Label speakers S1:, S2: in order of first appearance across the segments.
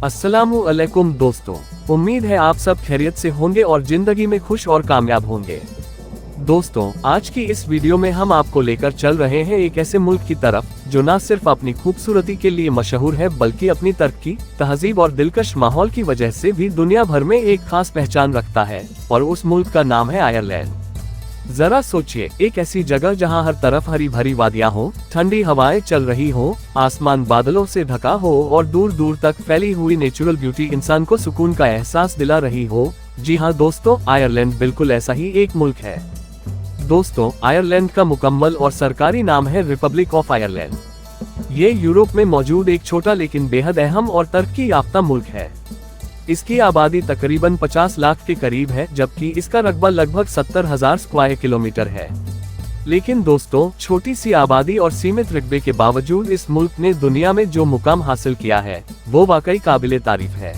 S1: अस्सलामु अलैकुम दोस्तों, उम्मीद है आप सब खैरियत से होंगे और जिंदगी में खुश और कामयाब होंगे। दोस्तों, आज की इस वीडियो में हम आपको लेकर चल रहे हैं एक ऐसे मुल्क की तरफ जो न सिर्फ अपनी खूबसूरती के लिए मशहूर है बल्कि अपनी तरक्की, तहजीब और दिलकश माहौल की वजह से भी दुनिया भर में एक खास पहचान रखता है और उस मुल्क का नाम है आयरलैंड। जरा सोचिए, एक ऐसी जगह जहां हर तरफ हरी भरी वादियां हो, ठंडी हवाएं चल रही हो, आसमान बादलों से ढका हो और दूर दूर तक फैली हुई नेचुरल ब्यूटी इंसान को सुकून का एहसास दिला रही हो। जी हाँ दोस्तों, आयरलैंड बिल्कुल ऐसा ही एक मुल्क है। दोस्तों, आयरलैंड का मुकम्मल और सरकारी नाम है रिपब्लिक ऑफ आयरलैंड। ये यूरोप में मौजूद एक छोटा लेकिन बेहद अहम और तरक्की याफ्ता मुल्क है। इसकी आबादी तकरीबन 50 लाख के करीब है, जबकि इसका रकबा लगभग 70,000 स्क्वायर किलोमीटर है। लेकिन दोस्तों, छोटी सी आबादी और सीमित रकबे के बावजूद इस मुल्क ने दुनिया में जो मुकाम हासिल किया है वो वाकई काबिले तारीफ है।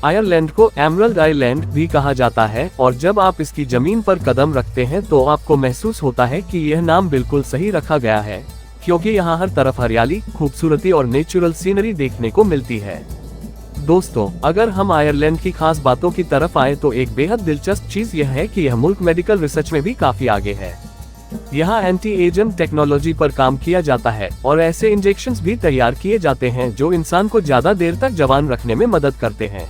S1: आयरलैंड को एमरल्ड आइलैंड भी कहा जाता है और जब आप इसकी जमीन पर कदम रखते हैं तो आपको महसूस होता है कि यह नाम बिल्कुल सही रखा गया है, क्योंकि यहाँ हर तरफ हरियाली, खूबसूरती और नेचुरल सीनरी देखने को मिलती है। दोस्तों, अगर हम आयरलैंड की खास बातों की तरफ आए तो एक बेहद दिलचस्प चीज यह है कि यह मुल्क मेडिकल रिसर्च में भी काफी आगे है। यहाँ एंटी एजिंग टेक्नोलॉजी पर काम किया जाता है और ऐसे इंजेक्शंस भी तैयार किए जाते हैं जो इंसान को ज्यादा देर तक जवान रखने में मदद करते हैं।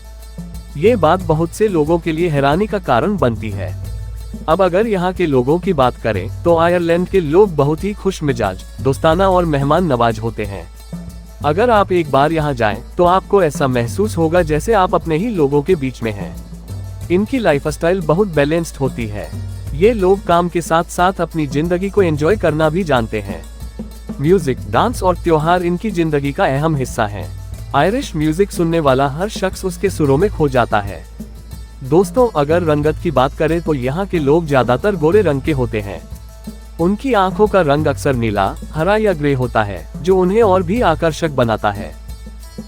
S1: ये बात बहुत से लोगों के लिए हैरानी का कारण बनती है। अब अगर यहाँ के लोगों की बात करें तो आयरलैंड के लोग बहुत ही खुश मिजाज, दोस्ताना और मेहमान नवाज होते हैं। अगर आप एक बार यहाँ जाएं, तो आपको ऐसा महसूस होगा जैसे आप अपने ही लोगों के बीच में हैं। इनकी लाइफस्टाइल बहुत बैलेंस्ड होती है। ये लोग काम के साथ साथ अपनी जिंदगी को एंजॉय करना भी जानते हैं। म्यूजिक, डांस और त्योहार इनकी जिंदगी का अहम हिस्सा है। आयरिश म्यूजिक सुनने वाला हर शख्स उसके सुरों में खो जाता है। दोस्तों, अगर रंगत की बात करें तो यहाँ के लोग ज्यादातर गोरे रंग के होते हैं। उनकी आंखों का रंग अक्सर नीला, हरा या ग्रे होता है, जो उन्हें और भी आकर्षक बनाता है।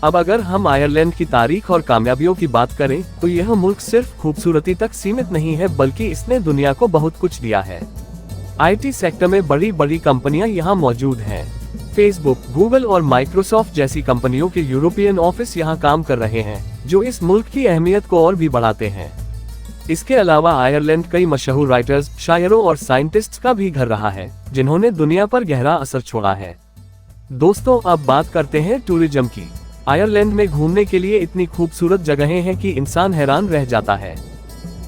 S1: अब अगर हम आयरलैंड की तारीख और कामयाबियों की बात करें तो यह मुल्क सिर्फ खूबसूरती तक सीमित नहीं है बल्कि इसने दुनिया को बहुत कुछ दिया है। आईटी सेक्टर में बड़ी बड़ी कंपनियां यहाँ मौजूद हैं। फेसबुक, गूगल और माइक्रोसॉफ्ट जैसी कंपनियों के यूरोपियन ऑफिस यहाँ काम कर रहे हैं, जो इस मुल्क की अहमियत को और भी बढ़ाते हैं। इसके अलावा आयरलैंड कई मशहूर राइटर्स, शायरों और साइंटिस्ट्स का भी घर रहा है, जिन्होंने दुनिया पर गहरा असर छोड़ा है। दोस्तों, अब बात करते हैं टूरिज्म की। आयरलैंड में घूमने के लिए इतनी खूबसूरत जगहें हैं कि इंसान हैरान रह जाता है।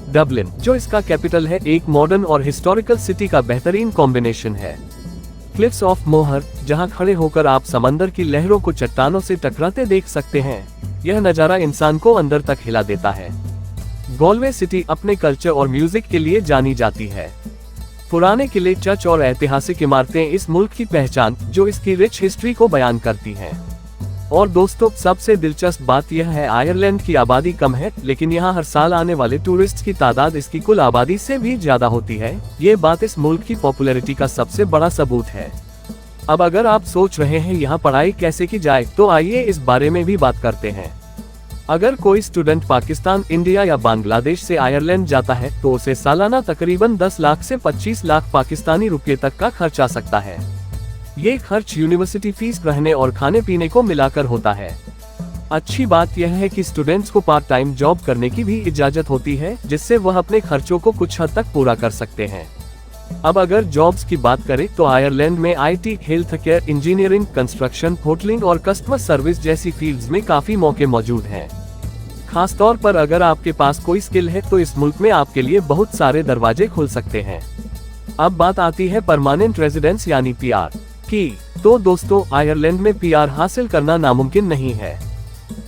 S1: डबलिन, जो इसका कैपिटल है, एक मॉडर्न और हिस्टोरिकल सिटी का बेहतरीन कॉम्बिनेशन है। क्लिफ्स ऑफ मोहर, जहां खड़े होकर आप समंदर की लहरों को चट्टानों से टकराते देख सकते हैं। यह नजारा इंसान को अंदर तक हिला देता है। गॉलवे सिटी अपने कल्चर और म्यूजिक के लिए जानी जाती है। पुराने किले, चर्च और ऐतिहासिक इमारतें इस मुल्क की पहचान, जो इसकी रिच हिस्ट्री को बयान करती हैं। और दोस्तों, सबसे दिलचस्प बात यह है, आयरलैंड की आबादी कम है, लेकिन यहाँ हर साल आने वाले टूरिस्ट की तादाद इसकी कुल आबादी से भी ज्यादा होती है। ये बात इस मुल्क की पॉपुलैरिटी का सबसे बड़ा सबूत है। अब अगर आप सोच रहे हैं यहाँ पढ़ाई कैसे की जाए, तो आइए इस बारे में भी बात करते हैं। अगर कोई स्टूडेंट पाकिस्तान, इंडिया या बांग्लादेश से आयरलैंड जाता है तो उसे सालाना तकरीबन 10 लाख से 25 लाख पाकिस्तानी रुपये तक का खर्च आ सकता है। ये खर्च यूनिवर्सिटी फीस, रहने और खाने पीने को मिलाकर होता है। अच्छी बात यह है कि स्टूडेंट्स को पार्ट टाइम जॉब करने की भी इजाजत होती है, जिससे वह अपने खर्चों को कुछ हद तक पूरा कर सकते हैं। अब अगर जॉब्स की बात करें तो आयरलैंड में IT, health care, engineering, construction, होटलिंग और कस्टमर सर्विस जैसी फील्ड्स में काफी मौके मौजूद हैं। खास तौर पर अगर आपके पास कोई स्किल है तो इस मुल्क में आपके लिए बहुत सारे दरवाजे खुल सकते हैं। अब बात आती है परमानेंट रेजिडेंस यानी पीआर की। तो दोस्तों, आयरलैंड में पीआर हासिल करना नामुमकिन नहीं है।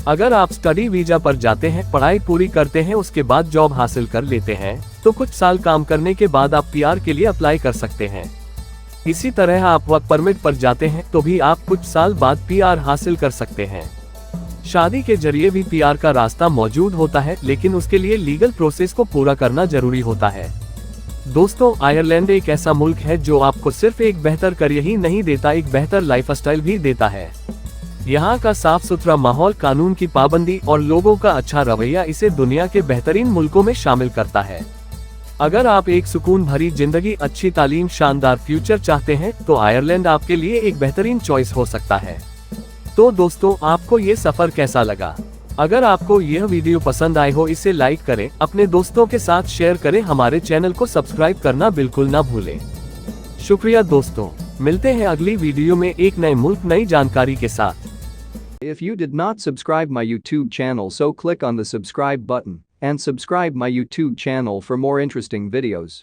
S1: अगर आप स्टडी वीजा पर जाते हैं, पढ़ाई पूरी करते हैं, उसके बाद जॉब हासिल कर लेते हैं, तो कुछ साल काम करने के बाद आप पीआर के लिए अप्लाई कर सकते हैं। इसी तरह आप वर्क परमिट पर जाते हैं तो भी आप कुछ साल बाद पीआर हासिल कर सकते हैं। शादी के जरिए भी पीआर का रास्ता मौजूद होता है, लेकिन उसके लिए लीगल प्रोसेस को पूरा करना जरूरी होता है। दोस्तों, आयरलैंड एक ऐसा मुल्क है जो आपको सिर्फ एक बेहतर करियर ही नहीं देता, एक बेहतर लाइफस्टाइल भी देता है। यहाँ का साफ सुथरा माहौल, कानून की पाबंदी और लोगों का अच्छा रवैया इसे दुनिया के बेहतरीन मुल्कों में शामिल करता है। अगर आप एक सुकून भरी जिंदगी, अच्छी तालीम, शानदार फ्यूचर चाहते हैं तो आयरलैंड आपके लिए एक बेहतरीन चॉइस हो सकता है। तो दोस्तों, आपको ये सफर कैसा लगा? अगर आपको यह वीडियो पसंद आए हो इसे लाइक करें, अपने दोस्तों के साथ शेयर करें, हमारे चैनल को सब्सक्राइब करना बिल्कुल ना भूलें। शुक्रिया दोस्तों, मिलते हैं अगली वीडियो में एक नए मुल्क नई जानकारी के साथ।
S2: If you did not subscribe my YouTube channel, so click on the subscribe button and subscribe my YouTube channel for more interesting videos.